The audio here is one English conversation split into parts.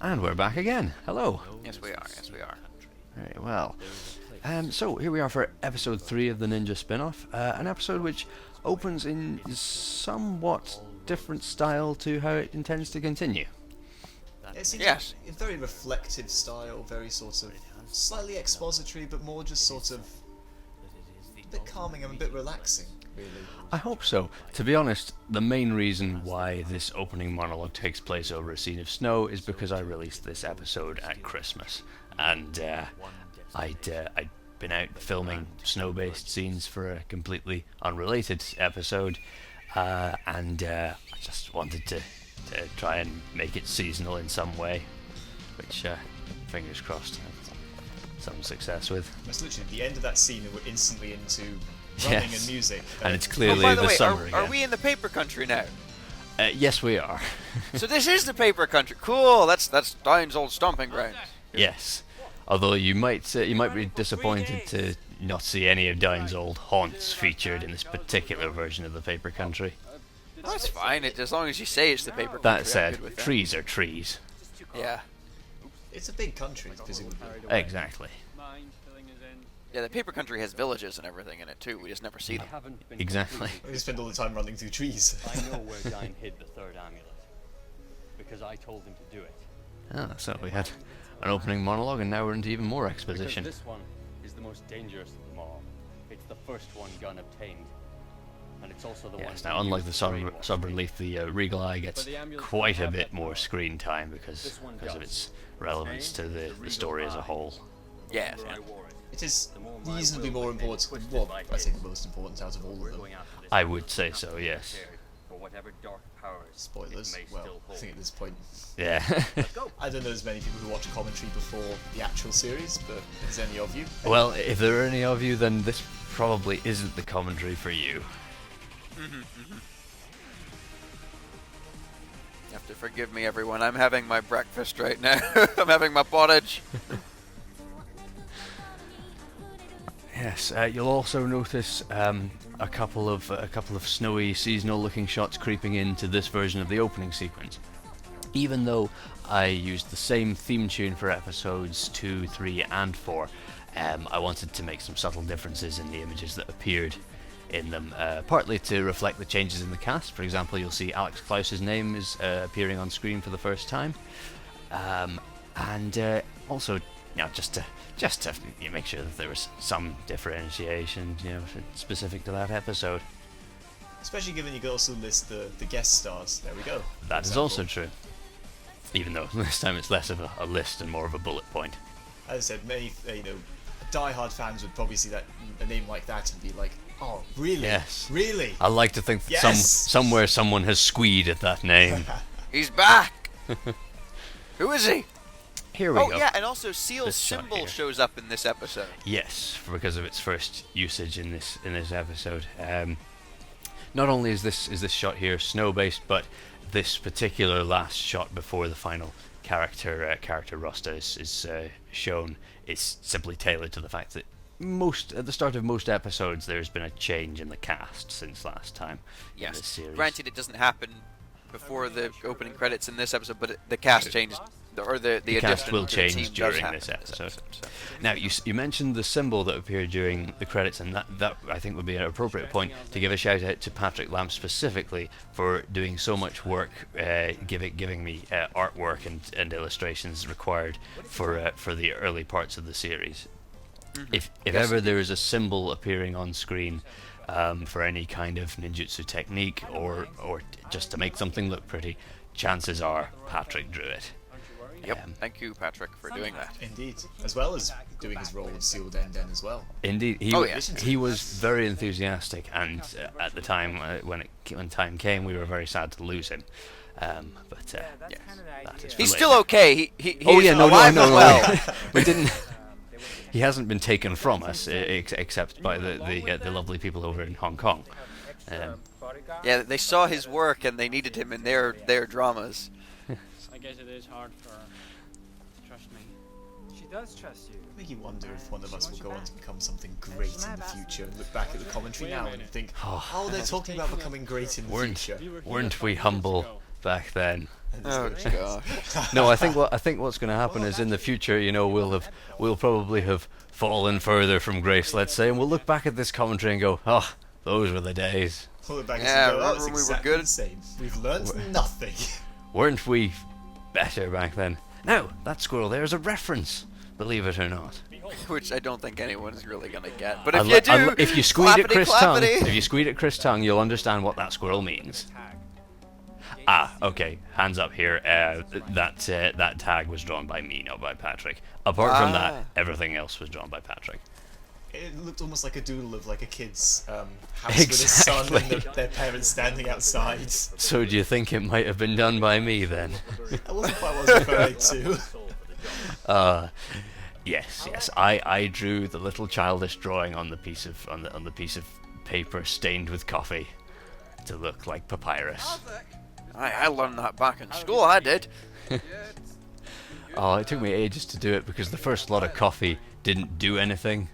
And we're back again. Hello. Yes, we are. Yes, we are. Very well. So here we are for episode 3 of the Ninja spin-off, an episode which opens in somewhat different style to how it intends to continue. It seems Yes. a very reflective style, very sort of slightly expository, but more just sort of a bit calming and a bit relaxing, really. I hope so. To be honest, the main reason why this opening monologue takes place over a scene of snow is because I released this episode at Christmas, and I'd been out filming snow-based scenes for a completely unrelated episode, and I just wanted to try and make it seasonal in some way, which fingers crossed some success with. It's literally the end of that scene and we're instantly into running and music. And it's clearly By the the way, summer are again. we in the paper country now? Yes, we are. So this is the paper country. Cool. That's Dine's old stomping grounds. Yes. Although you might be disappointed to not see any of Dine's old haunts featured in this particular version of the paper country. Oh, that's fine. As long as you say it's the paper country. That I'm said, good with that. trees are trees. Yeah. It's a big country, presumably. Exactly. Yeah, the paper country has villages and everything in it too. We just never see them. Exactly. We spend all the time running through trees. I know where Dine hid the third amulet, because I told him to do it. Ah, so we had an opening monologue, and now we're into even more exposition. Because this one is the most dangerous of them all. It's the first one Gunn obtained, and it's also the one. Yes, now unlike the Sovereign Leaf, the Regal Eye gets quite a bit more screen time because of its relevance to the story as a whole. Yes. Yeah. It is reasonably more important. Well, I say the most important out of all of them. I would say so, yes. For whatever dark powers Spoilers. it may Well, still I think at hold. this point, Yeah. I don't know as many people who watch commentary before the actual series, but if there's any of you, Well, if there are any of you, then this probably isn't the commentary for you. You have to forgive me, everyone. I'm having my breakfast right now. I'm having my pottage. Yes, you'll also notice a couple of snowy, seasonal-looking shots creeping into this version of the opening sequence. Even though I used the same theme tune for episodes 2, 3, and 4, I wanted to make some subtle differences in the images that appeared in them, partly to reflect the changes in the cast. For example, you'll see Alex Klaus's name is appearing on screen for the first time, and also, just to make sure that there was some differentiation, specific to that episode. especially given you could also list the guest stars. There we go. That is also true. Even though this time it's less of a list and more of a bullet point. As I said, many die-hard fans would probably see that a name like that and be like, "Oh, really? Yes. Really?" I like to think that Yes! somewhere someone has squeed at that name. He's back. Who is he? Here we Oh go. yeah, and also Seal's This shot symbol here. shows up in this episode. Yes, because of its first usage in this episode. Not only is this shot here snow-based, but this particular last shot before the final character Rosta is shown is simply tailored to the fact that at the start of most episodes there's been a change in the cast since last time in this Yes. series. Granted, it doesn't happen before the opening credits in this episode, but the cast changed, or the cast addition will to the change team does during happen this in episode. so. Now, you mentioned the symbol that appeared during the credits, and that I think would be an appropriate point to give a shout out to Patrick Lamb specifically for doing so much work, giving me artwork and illustrations required for the early parts of the series. If ever there is a symbol appearing on screen for any kind of ninjutsu technique or just to make something look pretty, chances are Patrick drew it. Yep. Thank you, Patrick, for doing that. Indeed, as well as doing his role of Seal Den Den as well. Indeed, Oh, yeah. he was very enthusiastic, and at the time when time came, we were very sad to lose him. But that is He's for still later. okay. He's Oh yeah, no, alive and well. we didn't. He hasn't been taken from us, except by the lovely people over in Hong Kong. Yeah, they saw his work and they needed him in their dramas. I guess it is hard for her to trust me. She does trust you. Make you wonder if one of us will go on to become something great in the future and look back at the commentary now and think, oh, they're talking about becoming great in the future. Weren't we humble back then? Oh gosh. No, I think what's going to happen is in the future, you know, we'll probably have fallen further from grace, let's say, and we'll look back at this commentary and go, oh, those were the days. Pull it back Yeah, and go, oh, remember it's when we were exactly good? the same. We've learned nothing. Weren't we better back then? Now, that squirrel there is a reference, believe it or not. Which I don't think anyone's really gonna get. But if you do, if you squeeze at Chris Tongue, clappity. if you squeeze at Chris Tongue, you'll understand what that squirrel means. Ah, okay. Hands up here. That tag was drawn by me, not by Patrick. Apart from that, everything else was drawn by Patrick. It looked almost like a doodle of like a kid's house with his son and their parents standing outside. So do you think it might have been done by me then? That wasn't quite what I was referring to. Yes. I drew the little childish drawing on the piece of paper stained with coffee to look like papyrus. I learned that back in school. I did. Oh, it took me ages to do it because the first lot of coffee didn't do anything.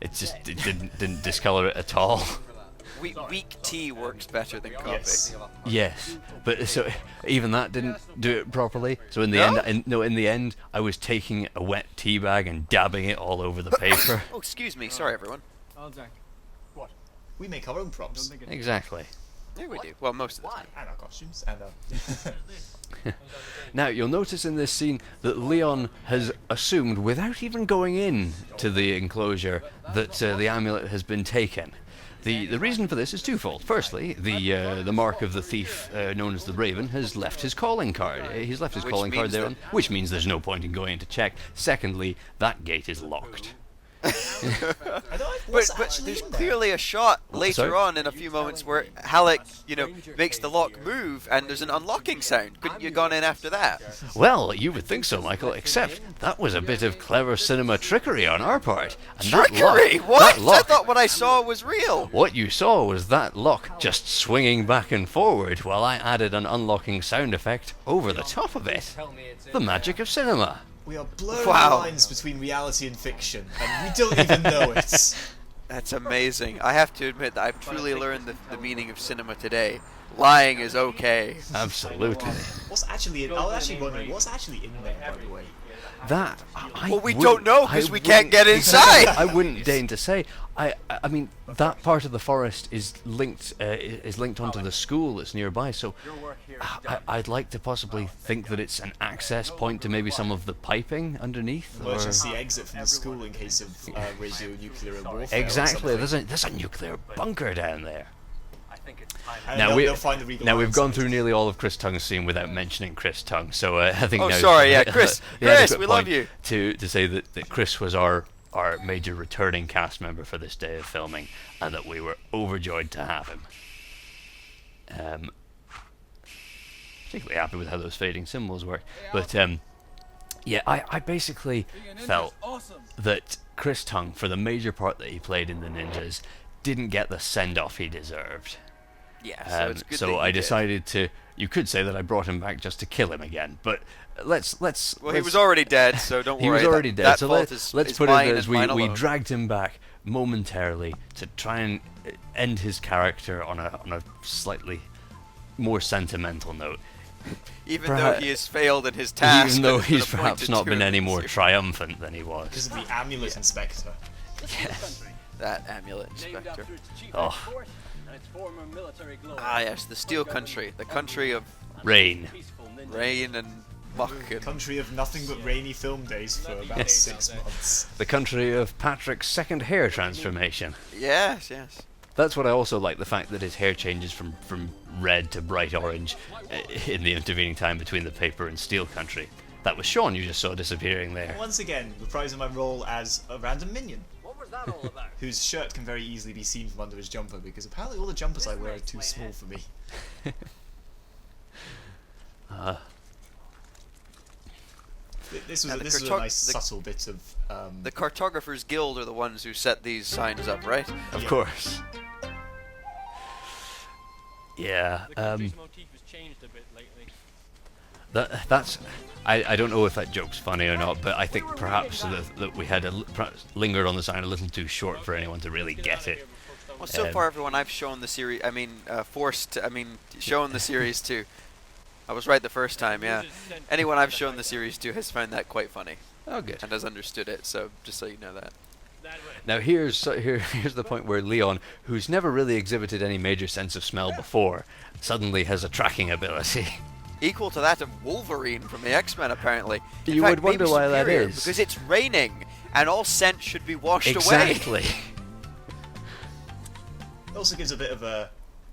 It didn't discolor it at all. Weak tea works better than coffee. Yes. Yes, but so even that didn't do it properly. So in the in the end, I was taking a wet tea bag and dabbing it all over the paper. Oh, excuse me. Sorry, everyone. I'll drink. We make our own props. Exactly. Yeah, we do. Well, most of the time. And our costumes. And Now you'll notice in this scene that Leon has assumed, without even going in to the enclosure, that the amulet has been taken. The reason for this is twofold. Firstly, the mark of the thief, known as the Raven, has left his calling card. He's left his Which calling card means there, that- which means there's no point in going to check. Secondly, that gate is locked. what's But actually there's in there? clearly a shot later sorry? on in a few moments where Halleck, makes the lock move and there's an unlocking sound. Couldn't you have gone in after that? Well, you would think so, Michael, except that was a bit of clever cinema trickery on our part. And Trickery? That What? I lock, thought what I saw was real. what you saw was that lock just swinging back and forward while I added an unlocking sound effect over the top of it. The magic of cinema. We are blurring Wow. the lines between reality and fiction, and we don't even know it. That's amazing. I have to admit that I've truly learned the meaning of cinema today. Lying is okay. Absolutely. What's actually in? I was actually wondering what's actually in there, by the way. That Well, we don't know because we can't get inside. I wouldn't deign to say. I mean, that part of the forest is linked onto the school that's nearby. So I'd like to possibly think that it's an access point to maybe some of the piping underneath. or- Emergency exit from the school in case of radionuclear warfare. Exactly. Or something. There's a nuclear bunker down there. And Now they'll find the Regal we've Islands gone on through it. nearly all of Chris Tongue's scene without mentioning Chris Tongue. So I think. Oh, now sorry, yeah, Chris. the Chris, adequate we love point you. To say that Chris was our major returning cast member for this day of filming, and that we were overjoyed to have him. Particularly happy with how those fading symbols work. But yeah, I basically felt that Chris Tongue, for the major part that he played in the Ninjas, didn't get the send-off he deserved. Yeah, so it's good So that I you did. decided to. You could say that I brought him back just to kill him again, but let's. Well, he was already dead, so don't He worry. was already dead. That So fault let's is put it mine as and mine we alone. dragged him back momentarily to try and end his character on a slightly more sentimental note. Even perhaps- though he has failed in his task. Even though and has been he's perhaps appointed not to been him any this more year. triumphant than he Because was. of the amulet inspector. Yes. That amulet inspector. Oh. Ah, yes, the Steel Country. The country of Rain. rain and muck and... Country of nothing but rainy film days for about 6 months. The country of Patrick's second hair transformation. Yes, yes. That's what I also like, the fact that his hair changes from red to bright orange in the intervening time between the paper and Steel Country. That was Sean you just saw disappearing there. Once again, reprising my role as a random minion. Whose shirt can very easily be seen from under his jumper, because apparently all the jumpers I wear are too small for me. This was And a, the this was a cartog- nice the- subtle bit of The Cartographers Guild are the ones who set these signs up, right? Of course. Yeah. The country's motif has changed a bit lately. That's. I don't know if that joke's funny or not, but I think perhaps that we had perhaps lingered on the sign a little too short for anyone to really get it. Well, so far, everyone I've shown the series, shown the series to, I was right the first time, yeah. Anyone I've shown the series to has found that quite funny Oh, good. and has understood it, so just so you know that. Now here's the point where Leon, who's never really exhibited any major sense of smell before, suddenly has a tracking ability. Equal to that of Wolverine from the X-Men, apparently. In You fact, would wonder maybe why that superior, is. Because it's raining, and all scent should be washed away. Exactly. It also gives a bit of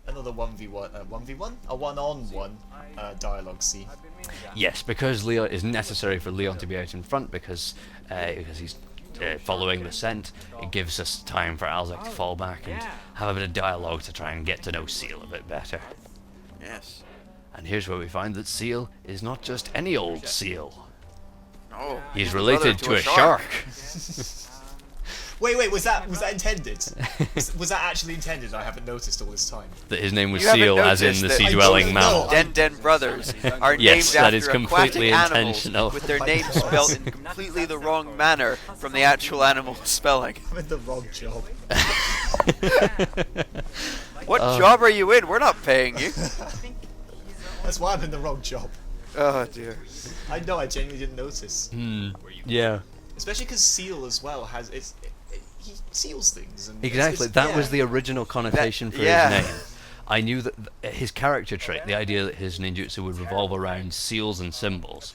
another 1v1, 1v1? A one-on-one dialogue scene. Yes, because Leon is necessary for Leon to be out in front because he's following the scent. It gives us time for Alzak to fall back and have a bit of dialogue to try and get to know Seal a bit better. Yes. And here's where we find that Seal is not just any old seal. Oh, He's the brother related to a shark. Wait, was that intended? was that actually intended? I haven't noticed all this time. That his name was You haven't Seal, as in noticed the that sea-dwelling I mammal. don't Den brothers are Yes, named that after is completely aquatic intentional. animals with their names spelled in completely the wrong manner from the actual animal spelling. I'm in the wrong job. What job are you in? We're not paying you. That's why I'm in the wrong job. Oh dear. I know, I genuinely didn't notice. Yeah. Especially because Seal as well has he seals things. And Exactly. That was the original connotation for yeah. his name. I knew that his character trait, the idea that his ninjutsu would revolve around seals and symbols,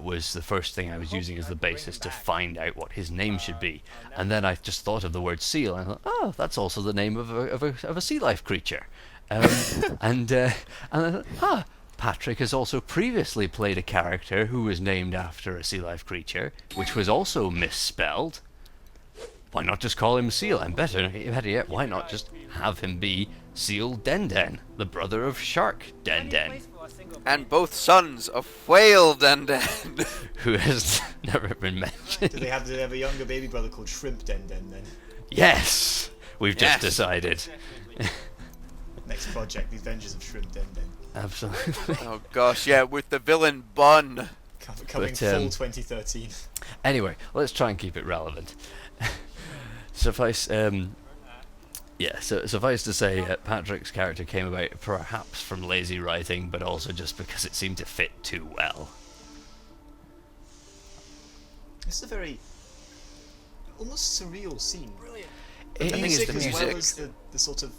was the first thing I was using as the basis to find out what his name should be. And then I just thought of the word seal, and I thought, oh, that's also the name of a sea life creature. And I thought, Patrick has also previously played a character who was named after a sea life creature, which was also misspelled. Why not just call him Seal? And better yet, why not just have him be Seal Den, the brother of Shark Den, And both sons of Whale Den. who has never been mentioned. Do they have a younger baby brother called Shrimp Den then? Yes, we've just Yes. decided. Next project, The Adventures of Shrimp Den. Absolutely. Oh gosh, yeah, with the villain Bun. Coming But, fall 2013. Anyway, let's try and keep it relevant. Suffice to say, Patrick's character came about perhaps from lazy writing, but also just because it seemed to fit too well. It's a very almost surreal scene. It I think it's the as well music. as the sort of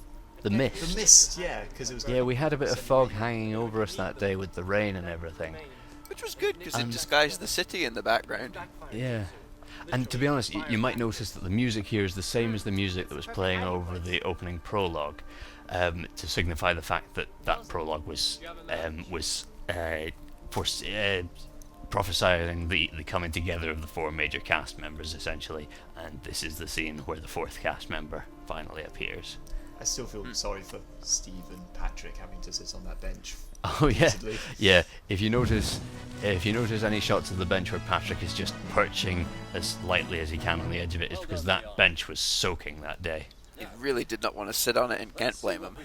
The the mist. mist, yeah, because it was. Yeah, we had a bit of fog hanging over us that day with the rain and everything. Which was good because it disguised the city in the background. Yeah. And to be honest, you might notice that the music here is the same as the music that was playing over the opening prologue, to signify the fact that that prologue was prophesying the coming together of the four major cast members, essentially. And this is the scene where the fourth cast member finally appears. I still feel sorry for Steve and Patrick having to sit on that bench. Oh yeah, repeatedly. yeah. If you notice any shots of the bench where Patrick is just perching as lightly as he can on the edge of it, it's because that bench was soaking that day. He really did not want to sit on it and can't blame him.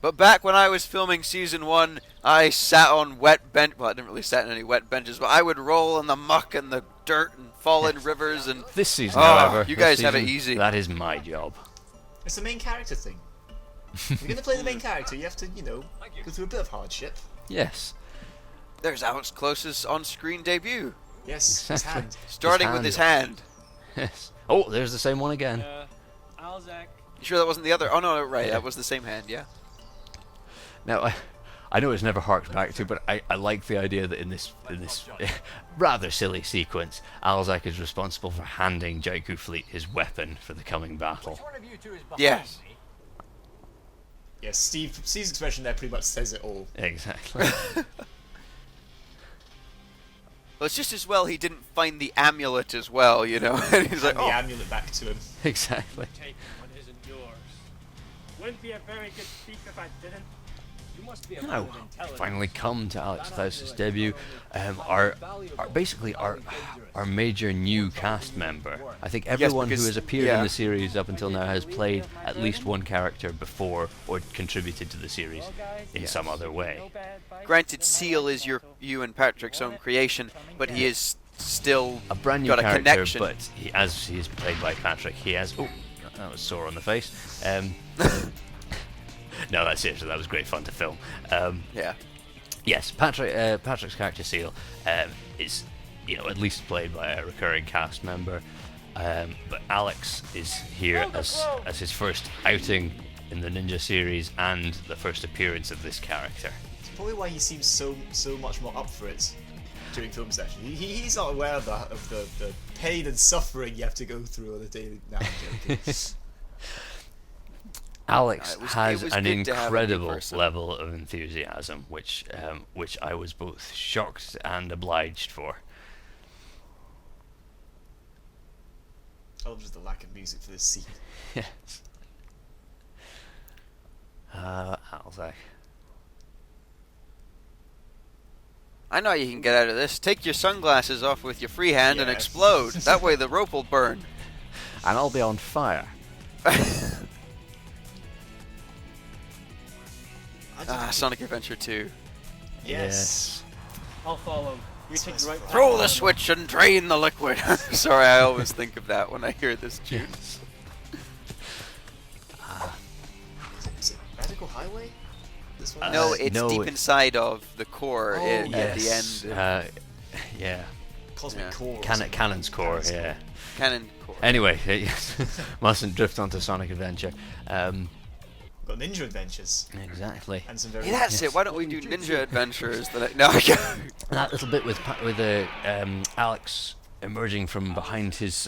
But back when I was filming season 1, I sat on wet bench. Well, I didn't really sit on any wet benches, but I would roll in the muck and the dirt and fall in rivers and. This season, Oh, however, you this guys have it season, easy. That is my job. It's the main character thing. If you're going to play the main character, you have to, go through a bit of hardship. Yes. There's Alex Close's on-screen debut, Yes, his hand. starting with his hand. Yes. Oh, there's the same one again. Alzak. You sure that wasn't the other? Oh no, right, that was the same hand. Yeah. Now, I know it's never harked back to, but I like the idea that in this rather silly sequence, Alzak is responsible for handing Jaiku Fleet his weapon for the coming battle. Yes. Yes, Steve's expression there pretty much says it all. Exactly. Well, it's just as well he didn't find the amulet as well, and he's like, And the oh, amulet back to him. Exactly. Take what isn't yours. Wouldn't be a very good thief if I didn't. You must be a Now, finally come to Alex Klaus's debut. Basically our major new cast member. I think everyone who because- has appeared yeah. in the series up until now has played at least one character before or contributed to the series in some other way. Granted, Seal is you and Patrick's own creation, but he is still A brand new got a character, connection. but as he is played by Patrick, he has. Oh, that was sore on the face. No, that's seriously, that was great fun to film. Yeah. Yes, Patrick's character Seal is, at least played by a recurring cast member. But Alex is here as his first outing in the Ninja series and the first appearance of this character. It's probably why he seems so much more up for it during film session. He's not aware of the pain and suffering you have to go through on a daily. No, I'm joking. Alex has it was an good to have a new incredible person. level of enthusiasm, which I was both shocked and obliged for. I love just the lack of music for this scene. Yes. Alzak. I know you can get out of this. Take your sunglasses off with your free hand and Yes. explode. That way the rope will burn. And I'll be on fire. Sonic Adventure 2. Yes. I'll follow. You take the right. Throw the switch and drain the liquid. Sorry, I always think of that when I hear this tune. Is it Radical Highway? This one? No, it's no, deep it- inside of the core Oh, at the Yes. end. Yeah. Cosmic yeah. Core. or Cannon's something. core, Cannon's yeah. Canon core. Anyway, mustn't drift onto Sonic Adventure. Got Ninja Adventures Exactly. and some very. Hey, that's it. Why don't we do Ninja Adventures? No, That little bit with Alex emerging from behind his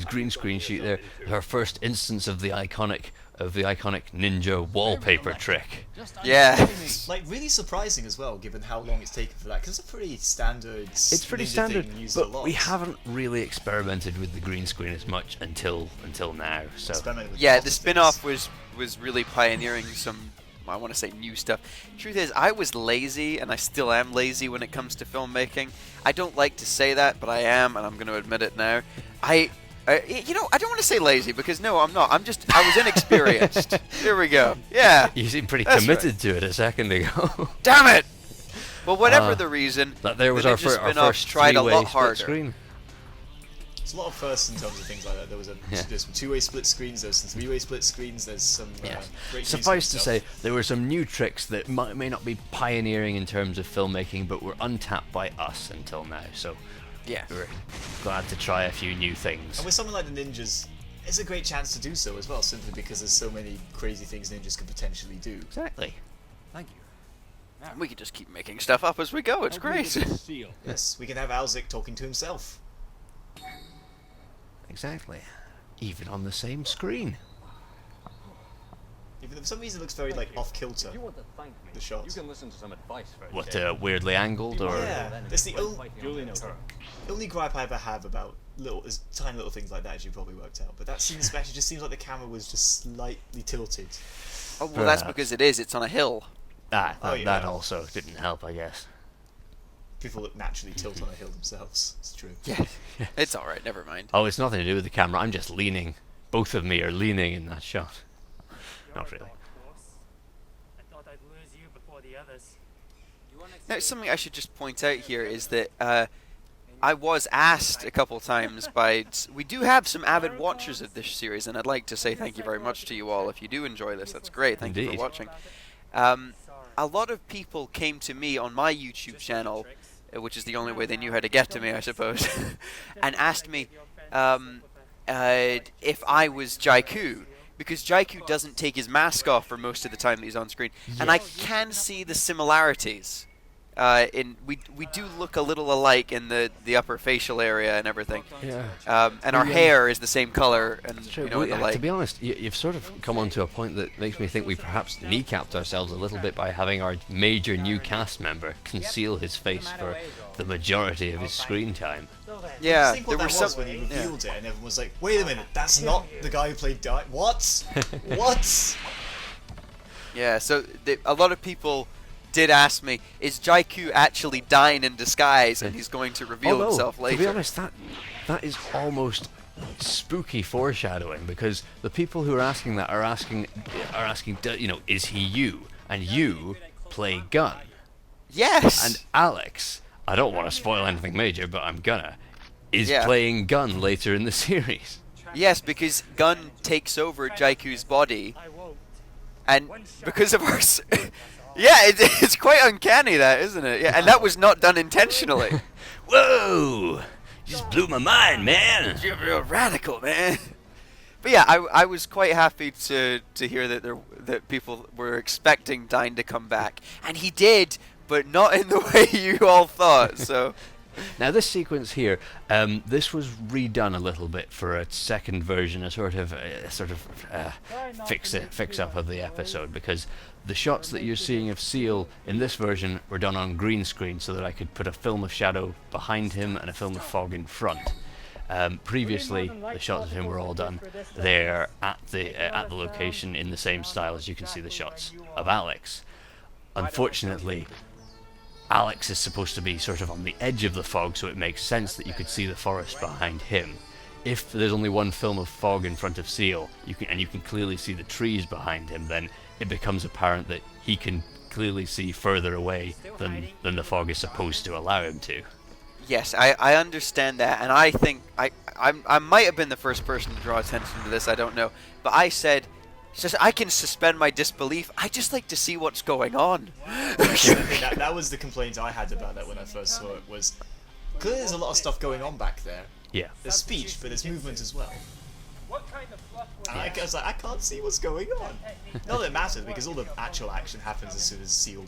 green screen sheet there, her first instance of the iconic ninja wallpaper trick. yeah. Like really surprising as well, given how long it's taken for that. Because it's a pretty standard. It's pretty ninja standard, thing used a but lot. we haven't really experimented with the green screen as much until now. So Experimented with Yeah, lots the of spin-off things. was really pioneering some, I want to say, new stuff. Truth is, I was lazy, and I still am lazy when it comes to filmmaking. I don't like to say that, but I am, and I'm going to admit it now. I don't want to say lazy, because no, I'm not. I was inexperienced. Here we go. Yeah. you seem pretty That's committed to it a second ago. Damn it! Well, whatever the reason, That there was the our, Ninja our spin-off first tried a three-way lot split harder. screen. There's a lot of firsts in terms of things like that. There's some two-way split screens. There's some three-way split screens. There's some Yes. great use Suffice of to stuff. say, there were some new tricks that may not be pioneering in terms of filmmaking, but were untapped by us until now. So yeah. we're glad to try a few new things. And with something like the ninjas, it's a great chance to do so as well, simply because there's so many crazy things ninjas could potentially do. Exactly. Thank you. We could just keep making stuff up as we go. It's great. Seal. Yes, we can have Alzik talking to himself. Exactly. Even on the same screen. Even though for some reason it looks very like off kilter. If you want to thank me, The shots. you can listen to some advice first. What, eh? weirdly angled or? Yeah, that's the Julie knows her. only gripe I ever have about tiny little things like that, as you probably worked out. But that scene especially just seems like the camera was just slightly tilted. Oh, well, that's Perhaps. because it is. It's on a hill. That yeah. also didn't help, I guess. People that naturally tilt on a hill themselves. It's true. Yeah. It's all right. Never mind. Oh, it's nothing to do with the camera. I'm just leaning. Both of me are leaning in that shot. Not really. I thought I'd lose you before the others. Now, something I should just point out here is that I was asked a couple times by... We do have some avid watchers of this series, and I'd like to say thank you very much to you all. If you do enjoy this, that's great. Thank you Indeed. for watching. A lot of people came to me on my YouTube channel, which is the only way they knew how to get to me, I suppose, and asked me if I was Jaiku, because Jaiku doesn't take his mask off for most of the time that he's on screen, and I can see the similarities. We do look a little alike in the upper facial area and everything, Yeah. and our hair is the same color, and you know, and the To like. be honest, you've sort of come onto a point that makes me think we perhaps kneecapped ourselves a little bit by having our major new cast member conceal his face for the majority of his screen time. Yeah, I think there what were that was some. when he yeah. revealed it, and everyone was like, "Wait a minute, that's not the guy who played Di." What? What? Yeah, so a lot of people did ask me, is Jaiku actually dying in disguise and he's going to reveal himself later? To be honest, that is almost spooky foreshadowing, because the people who are asking that are asking, is he you? And you play Gun. Yes! And Alex, I don't want to spoil anything major, but I'm gonna, is Yeah. playing Gun later in the series. Yes, because Gun takes over Jaiku's body, I won't. And because of our... yeah, it's quite uncanny that, isn't it? Yeah, and that was not done intentionally. Whoa! You just blew my mind, man. You're real radical, man. But yeah, I was quite happy to hear that people were expecting Dine to come back. And he did, but not in the way you all thought, so... Now this sequence here, this was redone a little bit for a second version, a sort of fix up of the episode, because the shots that you're seeing of Seal in this version were done on green screen, so that I could put a film of shadow behind him and a film of fog in front. Previously, the shots of him were all done there at the location in the same style as you can see the shots of Alex. Unfortunately, Alex is supposed to be sort of on the edge of the fog, so it makes sense that you could see the forest behind him. If there's only one film of fog in front of Seal, you can clearly see the trees behind him, then it becomes apparent that he can clearly see further away than the fog is supposed to allow him to. Yes, I understand that, and I think I might have been the first person to draw attention to this, I don't know, but I said, just I can suspend my disbelief. I just like to see what's going on. that was the complaint I had about that when I first saw it. Was clearly there's a lot of stuff going on back there. Yeah. There's speech, but there's movement as well. What kind of fluff was And I was like, I can't see what's going on. Not that it matters, because all the actual action happens as soon as Seal.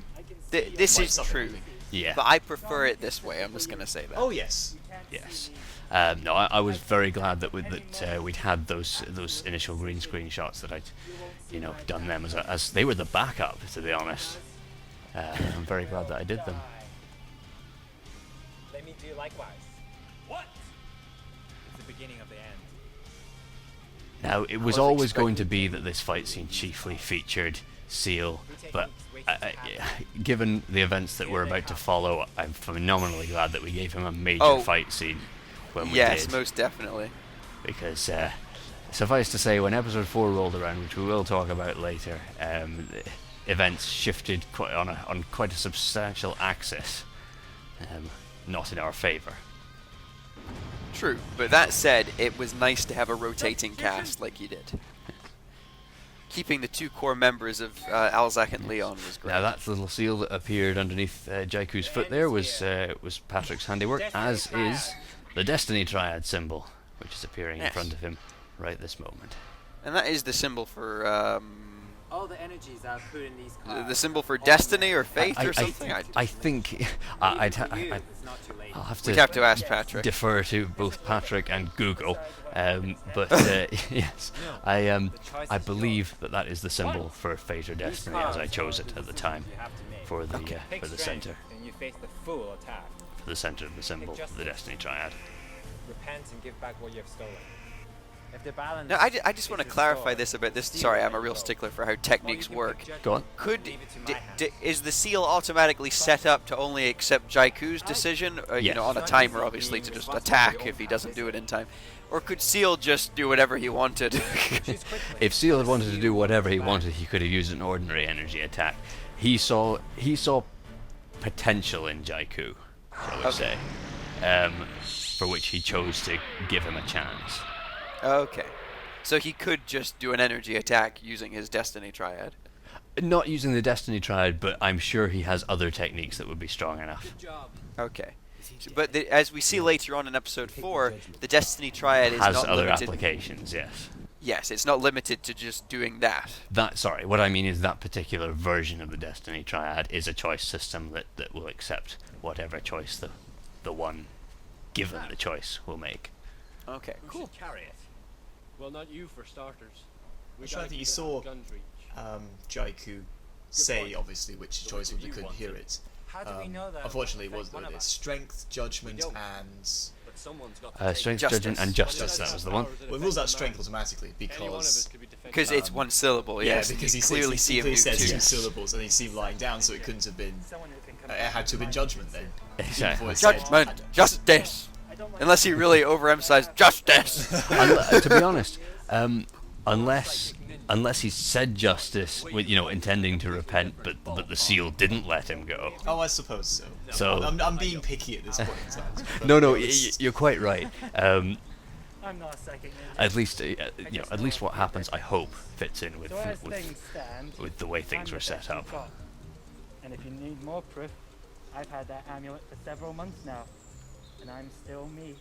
This is lights up true, everything. Yeah. but I prefer it this way. I'm just gonna say that. Oh yes. Yes. No, I was very glad that we'd had those initial green screen shots, that I'd done them as they were the backup, to be honest. I'm very glad that I did them. Let me do likewise. What? It's the beginning of the end. Now, it was always going to be that this fight scene chiefly featured Seal, but given the events that were about to follow, I'm phenomenally glad that we gave him a major fight scene when we yes, did. most definitely. Because suffice to say, when episode 4 rolled around, which we will talk about later, the events shifted on quite a substantial axis, not in our favour. True, but that said, it was nice to have a rotating cast like you did. Keeping the two core members of Alzak and Leon was great. Now that little seal that appeared underneath Jaiku's foot there was Patrick's handiwork, as is the Destiny Triad symbol, which is appearing in front of him right this moment. And that is the symbol for All the energies are put in these cards. the symbol for destiny or faith or something. I think I'll have We'd have to ask Patrick. defer to both Patrick and Google, but yes, I believe that is the symbol for fate or destiny, as I chose it at the time for the center. And you face the full attack. For the center of the symbol, the Destiny Triad. Repent and give back what you have stolen. If the balance Now, I just want to clarify this about this. Sorry, I'm a real stickler for how techniques work. Go on. Is the seal automatically set up to only accept Jaiku's decision, Yes. on a timer, obviously, to just attack if he doesn't do it in time, or could Seal just do whatever he wanted? If Seal had wanted to do whatever he wanted, he could have used an ordinary energy attack. He saw potential in Jaiku, shall we say, for which he chose to give him a chance. Okay, so he could just do an energy attack using his Destiny Triad. Not using the Destiny Triad, but I'm sure he has other techniques that would be strong enough. Okay. But as we see later on in episode 4, the Destiny Triad is Has not other limited. applications, yes. Yes, it's not limited to just doing that. What I mean is that particular version of the Destiny Triad is a choice system that will accept whatever choice the one given the choice will make. Okay, Who should carry it? Well, not you for starters. I'm trying to think, you saw Jaiku say, obviously, which choice would be, couldn't hear it. How do we know that? Unfortunately, it was it's strength, judgment, and But someone's got to Strength, Justice. judgment, and justice, that was the one. well, it rules out strength automatically Any one of us because could be defending. because it's one syllable. Yes, because you he clearly see him do said two. two syllables and he seemed lying down, so it couldn't have been. Someone who can come It had to have been judgment then. Exactly. Before it said- Judgment, justice. Unless he really overemphasized justice. To be honest, unless he said justice with intending to repent, but the seal didn't let him go. Oh, I suppose so. So- I'm being picky at this point in time. No, you're quite right. I'm not a psychic ninja. At least, at least what happens, I hope, fits in with So as things stand, with the way I'm things the were set best you've up. got. And if you need more proof, I've had that amulet for several months now, and I'm still me.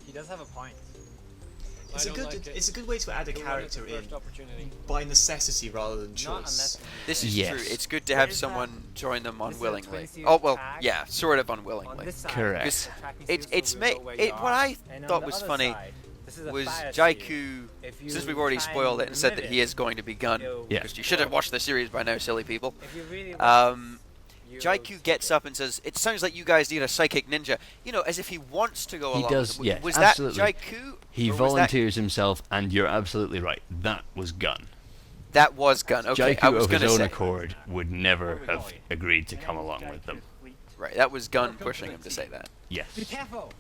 He does have a point. It's a good way to add a character in Opportunity. by necessity rather than Not choice. unless This is Yes. true. It's good to have Is someone join them This is a unwillingly. twin suit Oh well, tag yeah, sort of on unwillingly. this side, Correct. it's the tracking It's suit, so we'll know where you what are. I And on thought the was other funny side, this is a was fire Jaiku. shield. If you Since we've already try spoiled it and said remove that he it, is going to be Gun, you'll- Yeah. because you should have watched the series by now, silly people. If you really want, you'll Jaiku gets up and says, "It sounds like you guys need a psychic ninja." As if he wants to go He along. does, with it. yeah, Was absolutely. that Jaiku? He or was that- volunteers himself, and you're absolutely right. That was Gun. That was Gun. Okay, I Jaiku was of going his to own say. accord would never have agreed to come along with them. Right, that was Gun pushing him to say that. Yes. be careful.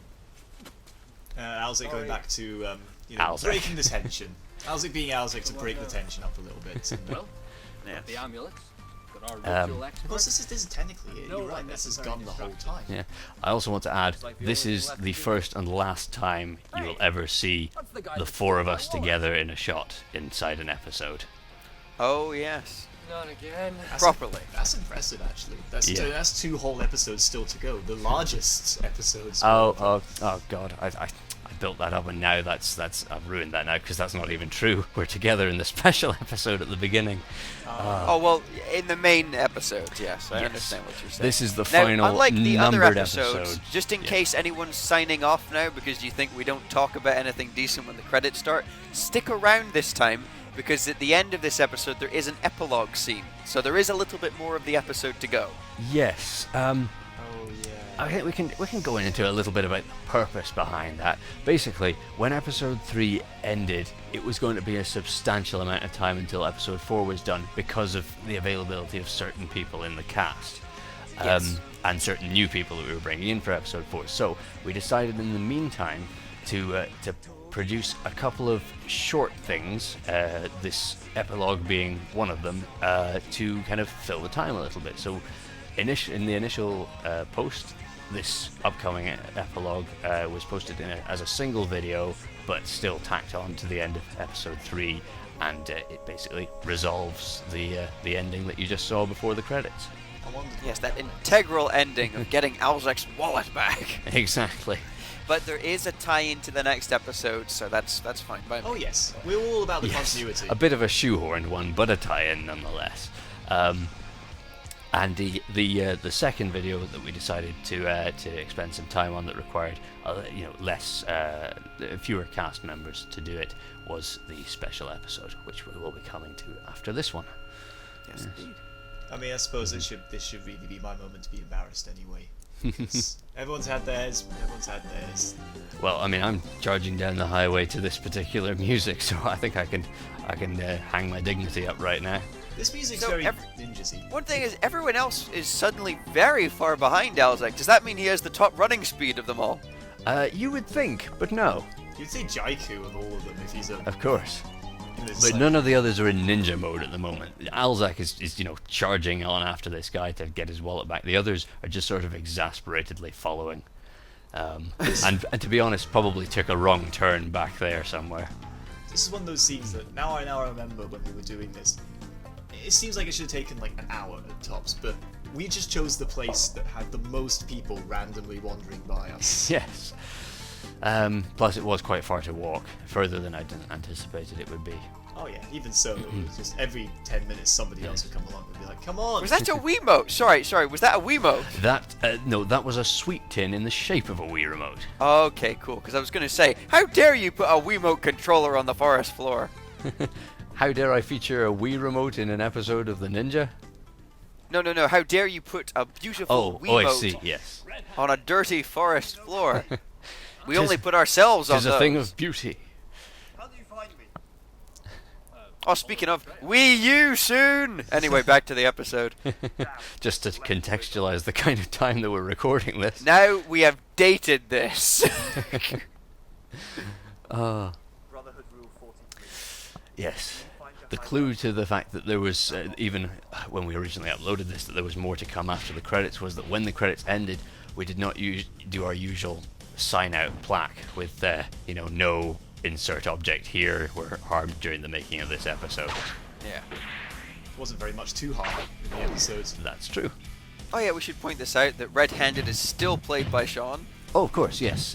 Alzik going back to Alzik. breaking the tension. Alzik being Alzik to break the tension up a little bit. And, Yeah. The amulets. Got our Um, ritual of expert. course, this is technically it. You're right. This has gone the whole time. Yeah. I also want to add, this is the first and last time you will ever see What's the guy the that four of stole us my wallet? together in a shot inside an episode. Oh yes, Not again. properly. That's impressive, actually. That's Yeah. that's 2 whole episodes still to go. The largest episodes. Oh God! I built that up, and now that's I've ruined that now because that's not even true. We're together in the special episode at the beginning. Oh well, in the main episode, yes, I Yes. understand what you're saying. This is the Now, final unlike the other numbered episodes, episode. just in Yeah. case anyone's signing off now because you think we don't talk about anything decent when the credits start, stick around this time because at the end of this episode there is an epilogue scene, so there is a little bit more of the episode to go. Yes. Oh yeah. I think we can go into a little bit about the purpose behind that. Basically, when episode 3 ended, it was going to be a substantial amount of time until episode 4 was done because of the availability of certain people in the cast. Yes. And certain new people that we were bringing in for episode 4. So we decided in the meantime to produce a couple of short things, this epilogue being one of them, to kind of fill the time a little bit. So in the initial post, this upcoming epilogue was posted as a single video, but still tacked on to the end of episode 3, and it basically resolves the ending that you just saw before the credits. I wondered. Yes, that integral ending of getting Alzek's wallet back. Exactly. But there is a tie-in to the next episode, so that's fine by me. Oh yes, we're all about the Yes, continuity. a bit of a shoehorned one, but a tie-in nonetheless. And the second video that we decided to expend some time on that required fewer cast members to do it was the special episode, which we will be coming to after this one. Yes, indeed. I mean, I suppose this should really be my moment to be embarrassed anyway. Everyone's had theirs. Everyone's had theirs. Well, I mean, I'm charging down the highway to this particular music, so I think I can hang my dignity up right now. This music's So very every- ninja-y. One thing is, everyone else is suddenly very far behind Alzek. Does that mean he has the top running speed of them all? You would think, but no, You'd say Jaiku of all of them if he's a. of course. It's But like- none of the others are in ninja mode at the moment. Alzak is charging on after this guy to get his wallet back. The others are just sort of exasperately following. And to be honest, probably took a wrong turn back there somewhere. This is one of those scenes that now I remember when we were doing this. It seems like it should have taken like an hour at tops, but we just chose the place that had the most people randomly wandering by us. Yes. Plus, it was quite far to walk, further than I'd anticipated it would be. Oh yeah, even so, it was just every 10 minutes somebody else would come along and be like, "Come on!" Was that a Wiimote? Sorry, was that a Wiimote? That was a sweet tin in the shape of a Wii remote. Okay, cool, because I was going to say, how dare you put a Wiimote controller on the forest floor? How dare I feature a Wii remote in an episode of The Ninja? No, how dare you put a beautiful Oh, I Wiimote see. Yes. on a dirty forest floor? We Tis- only put ourselves on Tis a those. thing of beauty. Oh, speaking of, Wii U soon! Anyway, back to the episode. Just to contextualize the kind of time that we're recording this. Now we have dated this. Yes. The clue to the fact that there was, even when we originally uploaded this, that there was more to come after the credits was that when the credits ended, we did not do our usual sign-out plaque with, no insert object here were harmed during the making of this episode. Yeah. Wasn't very much too hard in the episodes. That's true. Oh yeah, we should point this out that Red-Handed is still played by Sean. Oh, of course, yes.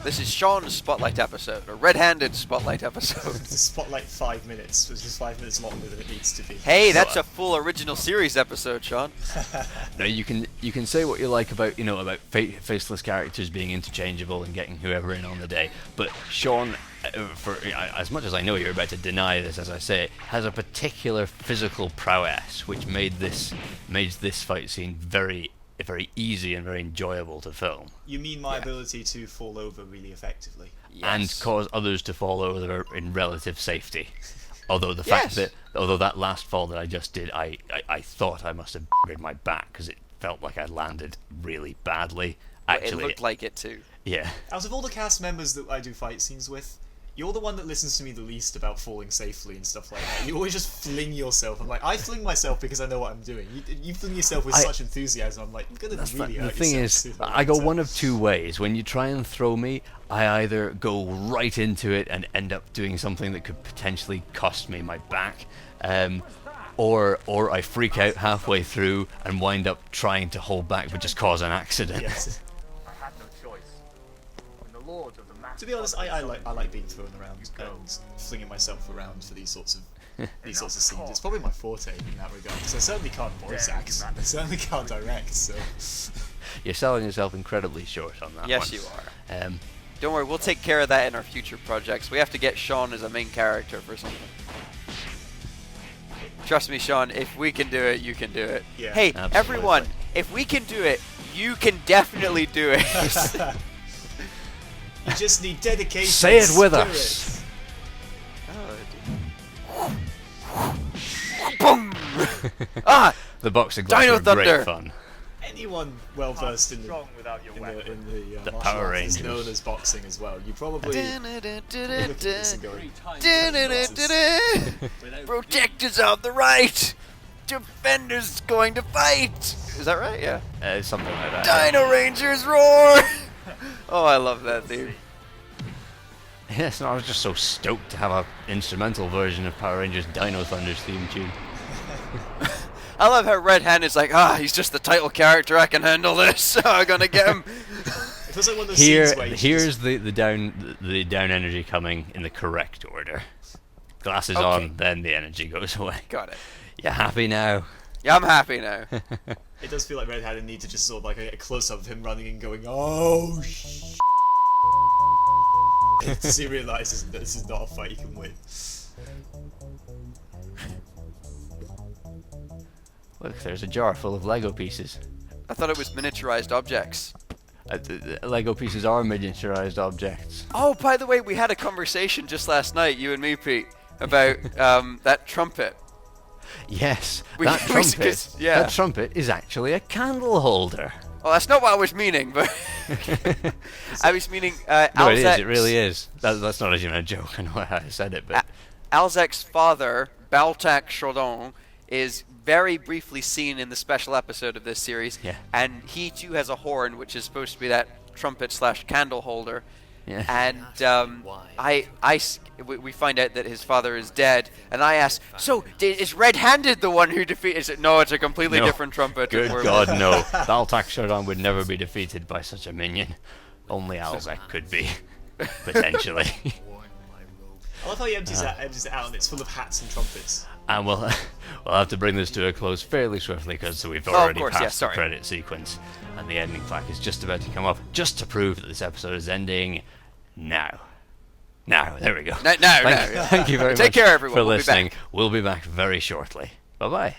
This is Sean's Spotlight episode, a Red-Handed Spotlight episode. The spotlight 5 minutes, which is 5 minutes longer than it needs to be. Hey, that's a full original series episode, Sean. Now you can say what you like about faceless characters being interchangeable and getting whoever in on the day, but Sean, for as much as I know you're about to deny this as I say it, has a particular physical prowess which made this fight scene very easy and very enjoyable to film. You mean my ability to fall over really effectively? And Yes. cause others to fall over in relative safety. Although the fact that last fall that I just did, I thought I must have b***ed my back because it felt like I landed really badly. Actually, It looked like it too. yeah. Out of all the cast members that I do fight scenes with, you're the one that listens to me the least about falling safely and stuff like that. You always just fling yourself. I'm like, I fling myself because I know what I'm doing. You fling yourself with such enthusiasm. I'm like, you're gonna really hurt The thing yourself is, sooner or I go later. one of two ways. When you try and throw me, I either go right into it and end up doing something that could potentially cost me my back, or I freak out halfway through and wind up trying to hold back but just cause an accident. Yes. I had no choice. When the lords of the mass To be honest, I like being thrown around and flinging myself around for these sorts of scenes. It's probably my forte in that regard because I certainly can't voice act. I certainly can't direct. So You're selling yourself incredibly short on that Yes, one. you are. Um, Don't worry, we'll take care of that in our future projects. We have to get Sean as a main character for something. Trust me, Sean, if we can do it, you can do it. Yeah. Hey, Absolutely. everyone, if we can do it, you can definitely do it. you just need dedication. Say it with spirit. us. Boom! Ah! The boxing gloves Dino were great Thunder. fun. Anyone well versed in the strong without your weapon. the The martial Power arts is Rangers. known as boxing as well. You probably look at this and go, Protectors on the right! Defenders going to fight! Is that right? Yeah. Something like that. Dino Rangers roar! Oh, I love that theme. Yes, no, I was just so stoked to have an instrumental version of Power Rangers Dino Thunder's theme tune. I love how Red Hand is like, he's just the title character, I can handle this, I'm gonna get him. it feels like one of those scenes where you should Here's the down energy coming in the correct order. Glasses Okay. on, then the energy goes away. Got it. You happy now? Yeah, I'm happy now. it does feel like Red Hat need to just sort of like get a close up of him running and going, oh sh. As he realizes that this is not a fight he can win. Look, there's a jar full of Lego pieces. I thought it was miniaturized objects. The Lego pieces are miniaturized objects. Oh, by the way, we had a conversation just last night, you and me, Pete, about that trumpet. Yes, We- that we- trumpet. yeah. That trumpet is actually a candle holder. Well, that's not what I was meaning, but I was meaning No, it is. Alzek's- It really is. That's not even a joke. I know how I said it, but Alzek's father, Baltak Chaudon, is very briefly seen in the special episode of this series, Yeah. and he too has a horn, which is supposed to be that trumpet/candle holder. yeah. And we find out that his father is dead, and I ask, so is Red-Handed the one who defeated? Is no, it's a completely No. different trumpet. Good We're- God, no. Baltak Shodan would never be defeated by such a minion. Only Alzek could be, potentially. I love how he empties it out and it's full of hats and trumpets. And we'll have to bring this to a close fairly swiftly because we've of already course, yeah, passed the sorry. credit sequence, and the ending plaque is just about to come up, just to prove that this episode is ending now. Now, there we go. No, Thank you very much Take care, everyone. for We'll be listening. back. We'll be back very shortly. Bye-bye.